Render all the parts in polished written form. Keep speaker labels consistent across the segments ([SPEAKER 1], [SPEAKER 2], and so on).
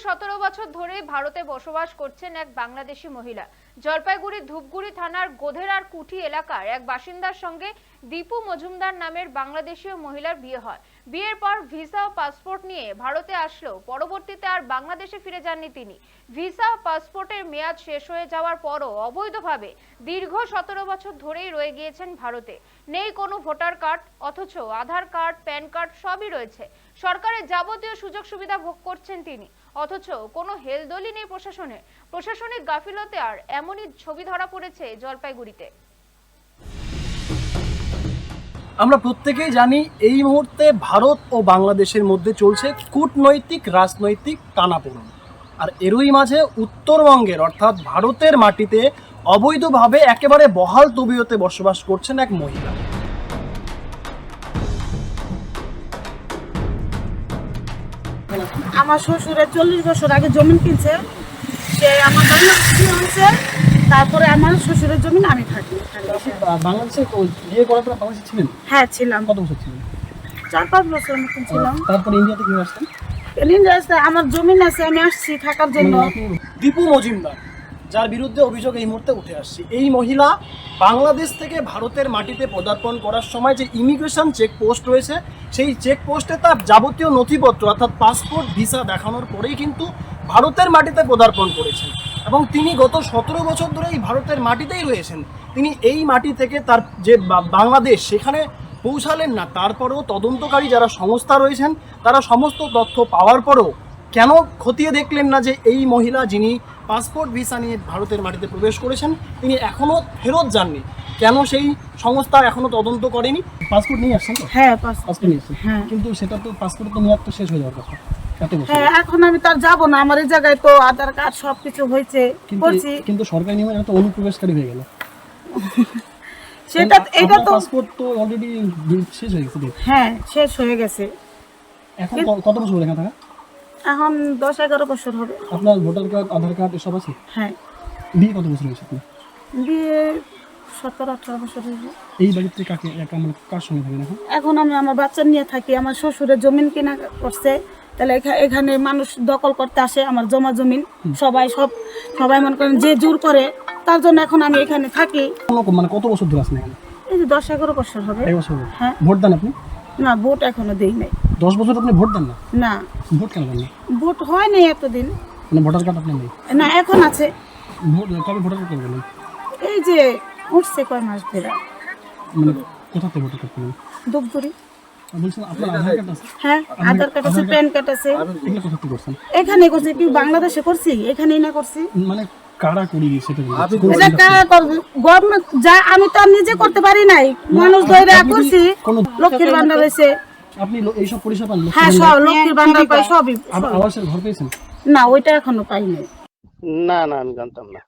[SPEAKER 1] 17 বছর ধরে ভারতে বসবাস করছেন এক বাংলাদেশি মহিলা। জলপাইগুড়ি ধূপগুড়ি থানার গোধেরার কুঠি এলাকার এক বাসিন্দার সঙ্গে দীপু মজুমদার নামের বাংলাদেশীয় মহিলার বিয়ে হয়। বিয়ের পর ভিসা ও পাসপোর্ট নিয়ে ভারতে আসলেও পরবর্তীতে আর বাংলাদেশে ফিরে যাননি তিনি। ভিসা ও পাসপোর্টের মেয়াদ শেষ হয়ে যাওয়ার পরও অবৈধভাবে দীর্ঘ 17 বছর ধরেই রয়ে গিয়েছেন ভারতে। নেই কোনো ভোটার কার্ড, অথচ আধার কার্ড, প্যান কার্ড সবই রয়েছে। সরকারের যাবতীয় সুযোগ সুবিধা ভোগ করছেন তিনি, অথচ কোনো হেলদোলই নেই প্রশাসনের। প্রশাসনিক গাফিলতে আর এমনই ছবি ধরা পড়েছে জলপাইগুড়িতে।
[SPEAKER 2] আমরা প্রত্যেকেই জানি এই মুহূর্তে ভারত ও বাংলাদেশের মধ্যে চলছে কূটনৈতিক রাজনৈতিক টানাপোড়েন। আর এরই মাঝে উত্তরবঙ্গের অর্থাৎ ভারতের মাটিতে অবৈধভাবে একেবারে বহাল তবিয়তে বসবাস করছেন এক মহিলা।
[SPEAKER 3] আমার শ্বশুরের 40 বছর আগে জমি কিনছে, সে আমার বাংলাদেশি হয়েছে, তারপরে আমার শ্বশুরের জমি আমি থাকি।
[SPEAKER 2] বাংলাদেশে বিয়ে করার পর বাংলাদেশে ছিলেন?
[SPEAKER 3] হ্যাঁ ছিলাম,
[SPEAKER 2] কত বছর ছিলেন?
[SPEAKER 3] 4-5 বছর মতন ছিলাম।
[SPEAKER 2] তারপর ইন্ডিয়াতে কিভাবে আসলেন?
[SPEAKER 3] ইন্ডিয়াতে আমার জমিন আছে, আমি আসছি থাকার জন্য।
[SPEAKER 2] দীপু মজুমদার, যার বিরুদ্ধে অভিযোগ এই মুহূর্তে উঠে আসছে, এই মহিলা বাংলাদেশ থেকে ভারতের মাটিতে পদার্পণ করার সময় যে ইমিগ্রেশন চেকপোস্ট রয়েছে, সেই চেকপোস্টে তার যাবতীয় নথিপত্র অর্থাৎ পাসপোর্ট, ভিসা দেখানোর পরেই কিন্তু ভারতের মাটিতে পদার্পণ করেছেন। এবং তিনি গত 17 বছর ধরে এই ভারতের মাটিতেই রয়েছেন। তিনি এই মাটি থেকে তার যে বাংলাদেশ সেখানে পৌঁছালেন না। তারপরেও তদন্তকারী যারা সংস্থা রয়েছেন তারা সমস্ত তথ্য পাওয়ার পরেও কেন খতিয়ে দেখলেন না যে এই মহিলা যিনি পাসপোর্ট ভিসা নিয়ে ভারতের মাটিতে প্রবেশ করেছেন তিনি এখনও ফেরত যাননি? কেন সেই সংস্থা এখনো তদন্ত করেনি? পাসপোর্ট নিয়ে আসছেন তো?
[SPEAKER 3] হ্যাঁ
[SPEAKER 2] পাসপোর্ট নিয়ে আসছেন,
[SPEAKER 3] হ্যাঁ।
[SPEAKER 2] কিন্তু সেটা তো পাসপোর্ট তো মেয়াদ তো শেষ হয়ে যাওয়ার কথা।
[SPEAKER 3] হ্যাঁ, এখন আমি তার যাব না, আমার এই জায়গায় তো আধার কার্ড সবকিছু হয়েছে, করছি।
[SPEAKER 2] কিন্তু সরকারি নিয়মে এটা তো অনুপ্রবেশকারী হয়ে গেল।
[SPEAKER 3] সেটা এটা তো
[SPEAKER 2] পাসপোর্ট তো অলরেডি শেষ হয়ে গেছে।
[SPEAKER 3] হ্যাঁ, শেষ হয়ে গেছে।
[SPEAKER 2] এখন কত বছর এখানে থাকা?
[SPEAKER 3] এখন 10-11 বছর হবে।
[SPEAKER 2] আপনার ভোটার কার্ড, আধার কার্ড এসব আছে?
[SPEAKER 3] হ্যাঁ।
[SPEAKER 2] বিয়ে কত বছর হয়েছে আপনার?
[SPEAKER 3] বিয়ে 17-18 বছর হয়েছে।
[SPEAKER 2] এই বাড়িতে কার সঙ্গে থাকেন এখন?
[SPEAKER 3] এখন আমি আমার বাচ্চা নিয়ে থাকি। আমার শ্বশুরের জমিন কিনা করছে, তাহলে এখানে মানুষ দখল করতে আসে আমার জমা জমিন। সবাই মনে করেন যে জোর করে, তার জন্য এখন আমি এখানে থাকি।
[SPEAKER 2] মানে কত বছর ধরে আছেন এখানে?
[SPEAKER 3] এই যে 10-11 বছর হবে।
[SPEAKER 2] এক বছর?
[SPEAKER 3] হ্যাঁ।
[SPEAKER 2] ভোট দেন আপনি?
[SPEAKER 3] না, ভোট এখনো দেই নাই।
[SPEAKER 2] 10 বছর আপনি ভোট দেন না?
[SPEAKER 3] না,
[SPEAKER 2] ভোট কেন দেন না?
[SPEAKER 3] ভোট হয় নাই এতদিন।
[SPEAKER 2] মানে ভোটার কার্ড আপনার নেই?
[SPEAKER 3] না, এখন আছে।
[SPEAKER 2] ভোট কবে ভোটার কার্ড করবেন?
[SPEAKER 3] এই যে উঠছে কয় মাস ধরে।
[SPEAKER 2] মানে কোথা থেকে ভোটার কার্ড করবেন?
[SPEAKER 3] ধূপগুড়ি।
[SPEAKER 2] বলছেন আপনার আধার কার্ড আছে?
[SPEAKER 3] হ্যাঁ, আধার কার্ড আছে, প্যান কার্ড আছে।
[SPEAKER 2] এগুলো কোথা থেকে করছেন?
[SPEAKER 3] এখানে করছি, কি বাংলাদেশে করছি? এখানেই না করছি।
[SPEAKER 2] মানে কারা করি সেটা
[SPEAKER 3] এটা কারা করবে? গভর্নমেন্ট যা, আমি তো আর নিজে করতে পারি নাই, মানুষ ধরে করছি। লক্ষ্মীর ভান্ডার হয়েছে।
[SPEAKER 2] আপনি এইসব পরিষেবা পান?
[SPEAKER 3] হ্যাঁ, সব লক্ষ্মীর ভান্ডার পাই, সবই।
[SPEAKER 2] আবাসের ঘর পেয়েছেন?
[SPEAKER 3] না, ওইটা এখনো পাই নাই।
[SPEAKER 4] না না, আমি জানতাম না।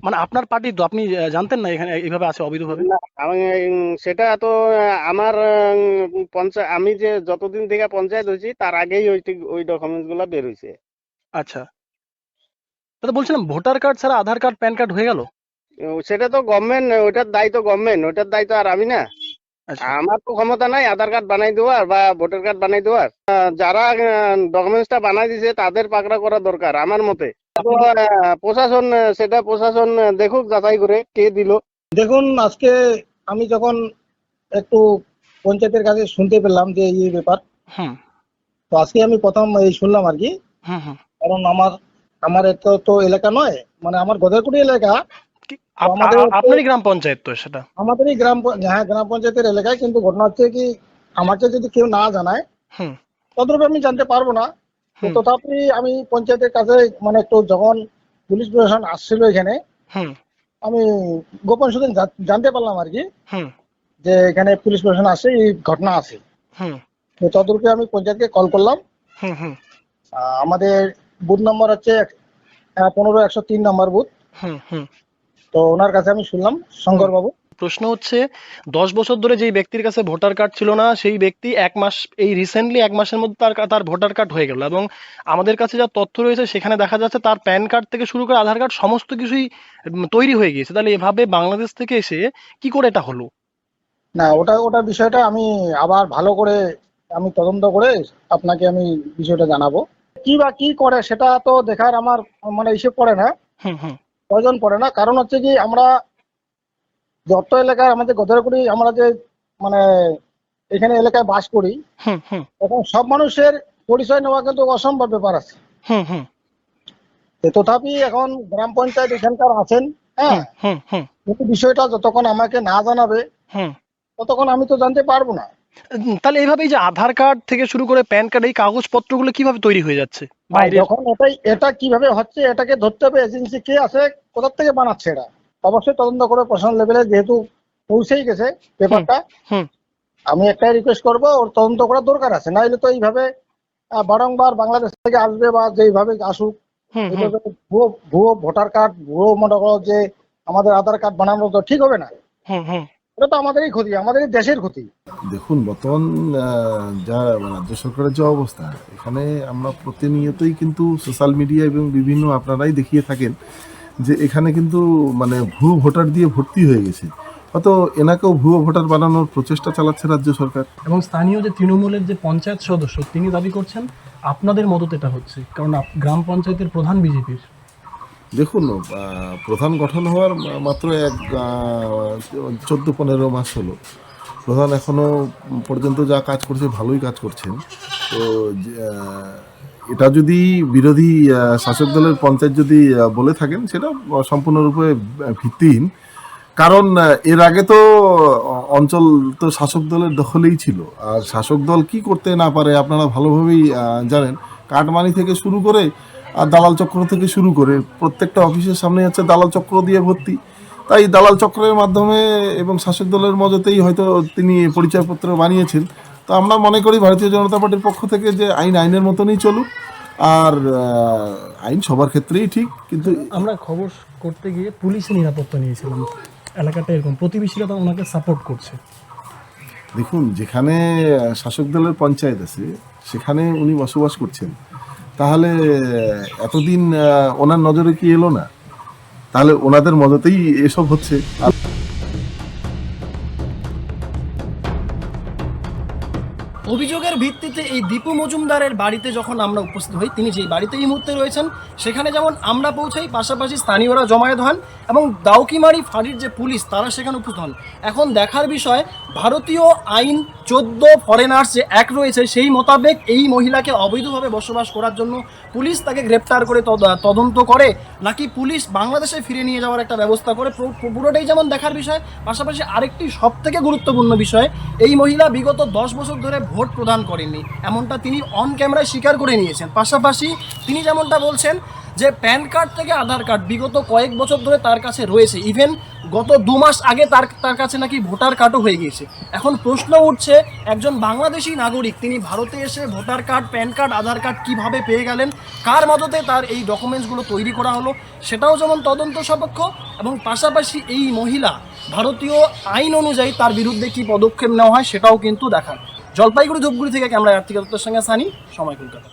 [SPEAKER 2] মানে আপনার পার্টি তো, আপনি জানতেন না এখানে এইভাবে আছে অবৈধভাবে?
[SPEAKER 4] না, আমি সেটা তো আমার পঞ্চায়েত, আমি যে যতদিন থেকে পঞ্চায়েত হয়েছি তার আগেই ওই ডকুমেন্টস গুলা বের হয়েছে।
[SPEAKER 2] আচ্ছা, তাহলে বলছিলাম ভোটার কার্ড ছাড়া আধার কার্ড, প্যান কার্ড হয়ে গেল?
[SPEAKER 4] সেটা তো গভর্নমেন্ট, ওইটার দায়িত্ব গভর্নমেন্ট, ওইটার দায়িত্ব আর আমি না।
[SPEAKER 2] আচ্ছা,
[SPEAKER 4] আমার তো ক্ষমতা নাই আধার কার্ড বানাই দেওয়ার বা ভোটার কার্ড বানাই দেওয়ার। যারা ডকুমেন্টসটা বানাই দিয়েছে তাদের পাকড়া করা দরকার আমার মতে। তো প্রশাসন, সেটা প্রশাসন দেখুক, যাচাই করে কে দিল।
[SPEAKER 5] দেখুন, আজকে আমি যখন একটু পঞ্চায়েতের কাছে শুনতে পেলাম যে এই ব্যাপার,
[SPEAKER 2] হুম
[SPEAKER 5] তো আজকে আমি প্রথম এই শুনলাম আর কি।
[SPEAKER 2] হুম হুম।
[SPEAKER 5] কারণ আমার তো এলাকা নয়, মানে আমার গধেরকুটি এলাকা।
[SPEAKER 2] আপনারই গ্রাম পঞ্চায়েত তো সেটা?
[SPEAKER 5] আমাদেরই হ্যাঁ, গ্রাম পঞ্চায়েতের এলাকায়। কিন্তু ঘটনা হচ্ছে কি, আমাকে যদি কেউ না জানায় ততটুকু আমি জানতে পারবো না। তো তথাপি আমি পঞ্চায়েতের কাছে, মানে একটু যখন পুলিশ প্রশাসন আসছিল এখানে, আমি গোপন সূত্রে জানতে পারলাম আর কি যে এখানে পুলিশ প্রশাসন আসে, এই ঘটনা আছে। তো তদরূপে আমি পঞ্চায়েতকে কল করলাম। আমাদের বুথ নম্বর হচ্ছে 15-103 নম্বর বুথ। তো ওনার কাছে আমি শুনলাম, শঙ্কর বাবু।
[SPEAKER 2] প্রশ্ন হচ্ছে 10 বছর ধরে যেই ব্যক্তির কাছে ভোটার কার্ড ছিল না, সেই ব্যক্তি 1 মাস, এই রিসেন্টলি 1 মাসের মধ্যে তার ভোটার কার্ড হয়ে গেল। এবং আমাদের কাছে যা তথ্য রয়েছে সেখানে দেখা যাচ্ছে তার প্যান কার্ড থেকে শুরু করে আধার কার্ড সমস্ত কিছুই তৈরি হয়ে গিয়েছে। তাহলে এভাবে বাংলাদেশ থেকে এসে কি করে এটা হলো?
[SPEAKER 5] না, ওটা বিষয়টা আমি আবার ভালো করে আমি তদন্ত করে আপনাকে আমি বিষয়টা জানাবো। কি বা কি করে সেটা তো দেখার আমার মানে ইসে পড়ে না, প্রয়োজন পড়ে না। কারণ হচ্ছে কি, আমরা যত এলাকায় আমাদের গধেরগুড়ি আমরা যে মানে এখানে এলাকায় বাস করি, এখন সব মানুষের পরিচয় নেওয়া কিন্তু অসম্ভব ব্যাপার আছে। তথাপি এখন গ্রাম পঞ্চায়েত এখানকার আছেন, হ্যাঁ, কিন্তু বিষয়টা যতক্ষণ আমাকে না জানাবে ততক্ষণ আমি তো জানতে পারবো না।
[SPEAKER 6] তাহলে এইভাবেই যে আধার কার্ড থেকে শুরু করে প্যান কার্ড, এই কাগজপত্রগুলো কিভাবে তৈরি হয়ে যাচ্ছে বাইরে?
[SPEAKER 5] যখন এটা কিভাবে হচ্ছে, এটাকে ধরতে হবে এজেন্সি কে আছে, কোথা থেকে বানাচ্ছে এটা অবশ্যই তদন্ত করে প্রশাসন লেভেলে যেহেতু পৌঁছেই গেছে ব্যাপারটা, আমি একটাই রিকোয়েস্ট করব, ওর তদন্ত করার দরকার আছে। নাইলে তো এইভাবে বারংবার বাংলাদেশ থেকে আসবে বা যেইভাবে আসুক, এইভাবে ভুয়ো ভোটার কার্ড, ভুয়ো মনে করো যে আমাদের আধার কার্ড বানানো তো ঠিক হবে না। এটা তো আমাদেরই ক্ষতি, আমাদেরই দেশের ক্ষতি।
[SPEAKER 7] দেখুন, বর্তমান যা রাজ্য সরকারের যে অবস্থা, এখানে আমরা প্রতিনিয়তই কিন্তু সোশ্যাল মিডিয়া এবং বিভিন্ন আপনারাই দেখিয়ে থাকেন যে এখানে কিন্তু মানে ভুয়ো ভোটার দিয়ে ভর্তি হয়ে গেছে। হয়তো এনাকেও ভুয়ো ভোটার বানানোর প্রচেষ্টা চালাচ্ছে রাজ্য সরকার।
[SPEAKER 6] এবং স্থানীয় যে তৃণমূলের যে পঞ্চায়েত সদস্য, তিনি দাবি করছেন আপনাদের মদত এটা হচ্ছে, কারণ গ্রাম পঞ্চায়েতের প্রধান বিজেপির।
[SPEAKER 7] দেখুন, প্রধান গঠন হওয়ার মাত্র 14-15 মাস হলো। প্রধান এখনো পর্যন্ত যা কাজ করছে ভালোই কাজ করছেন। তো এটা যদি বিরোধী শাসক দলের পঞ্চায়েত যদি বলে থাকেন, সেটা সম্পূর্ণরূপে ভিত্তিহীন। কারণ এর আগে তো অঞ্চল তো শাসক দলের দখলেই ছিল, আর শাসক দল কি করতে না পারে আপনারা ভালোভাবেই জানেন। কাটমানি থেকে শুরু করে আর দালাল চক্র থেকে শুরু করে প্রত্যেকটা অফিসের সামনে হচ্ছে দালাল চক্র দিয়ে ভর্তি। তাই দালাল চক্রের মাধ্যমে এবং শাসক দলের মজতেই হয়তো তিনি পরিচয়পত্র বানিয়েছেন। তো আমরা মনে করি ভারতীয় জনতা পার্টির পক্ষ থেকে যে আইনের মতনই চলুক, আর আইন সবার ক্ষেত্রেই ঠিক। কিন্তু
[SPEAKER 6] আমরা খবর করতে গিয়ে পুলিশের নিরাপত্তা নিয়েছিলাম, এলাকাটা এরকম, প্রতিবেশীরা তো ওনাকে সাপোর্ট করছে।
[SPEAKER 7] দেখুন, যেখানে শাসক দলের পঞ্চায়েত আছে সেখানে উনি বসবাস করছেন, তাহলে এতদিন ওনার নজরে কি এলো না? তাহলে ওনাদের মদতেই এসব হচ্ছে।
[SPEAKER 2] অভিযোগের ভিত্তিতে এই দীপু মজুমদারের বাড়িতে যখন আমরা উপস্থিত হই, তিনি যেই বাড়িতে এই মুহূর্তে রয়েছেন সেখানে যেমন আমরা পৌঁছাই, পাশাপাশি স্থানীয়রা জমায়েত হন এবং দাউকিমারি ফাঁড়ির যে পুলিশ তারা সেখানে উপস্থিত হন। এখন দেখার বিষয়, ভারতীয় আইন 14 ফরেনার্স যে অ্যাক্ট রয়েছে সেই মোতাবেক এই মহিলাকে অবৈধভাবে বসবাস করার জন্য পুলিশ তাকে গ্রেপ্তার করে তদন্ত করে, নাকি পুলিশ বাংলাদেশে ফিরে নিয়ে যাওয়ার একটা ব্যবস্থা করে, পুরোটাই যেমন দেখার বিষয়। পাশাপাশি আরেকটি সবথেকে গুরুত্বপূর্ণ বিষয়, এই মহিলা বিগত 10 বছর ধরে ভোট প্রদান করেননি, এমনটা তিনি অন ক্যামেরায় স্বীকার করে নিয়েছেন। পাশাপাশি তিনি যেমনটা বলছেন যে প্যান কার্ড থেকে আধার কার্ড বিগত কয়েক বছর ধরে তার কাছে রয়েছে, ইভেন গত 2 মাস আগে তার কাছে নাকি ভোটার কার্ডও হয়ে গিয়েছে। এখন প্রশ্ন উঠছে, একজন বাংলাদেশি নাগরিক তিনি ভারতে এসে ভোটার কার্ড, প্যান কার্ড, আধার কার্ড কিভাবে পেয়ে গেলেন, কার মদতে তার এই ডকুমেন্টসগুলো তৈরি করা হলো, সেটাও যেমন তদন্ত সাপেক্ষ। এবং পাশাপাশি এই মহিলা ভারতীয় আইন অনুযায়ী তার বিরুদ্ধে কি পদক্ষেপ নেওয়া হয় সেটাও কিন্তু দেখার। জলপাইগুড়ি ধূপগুড়ি থেকে ক্যামেরায় আর্থিক দত্তের সঙ্গে সানি, সময় কলকাতা।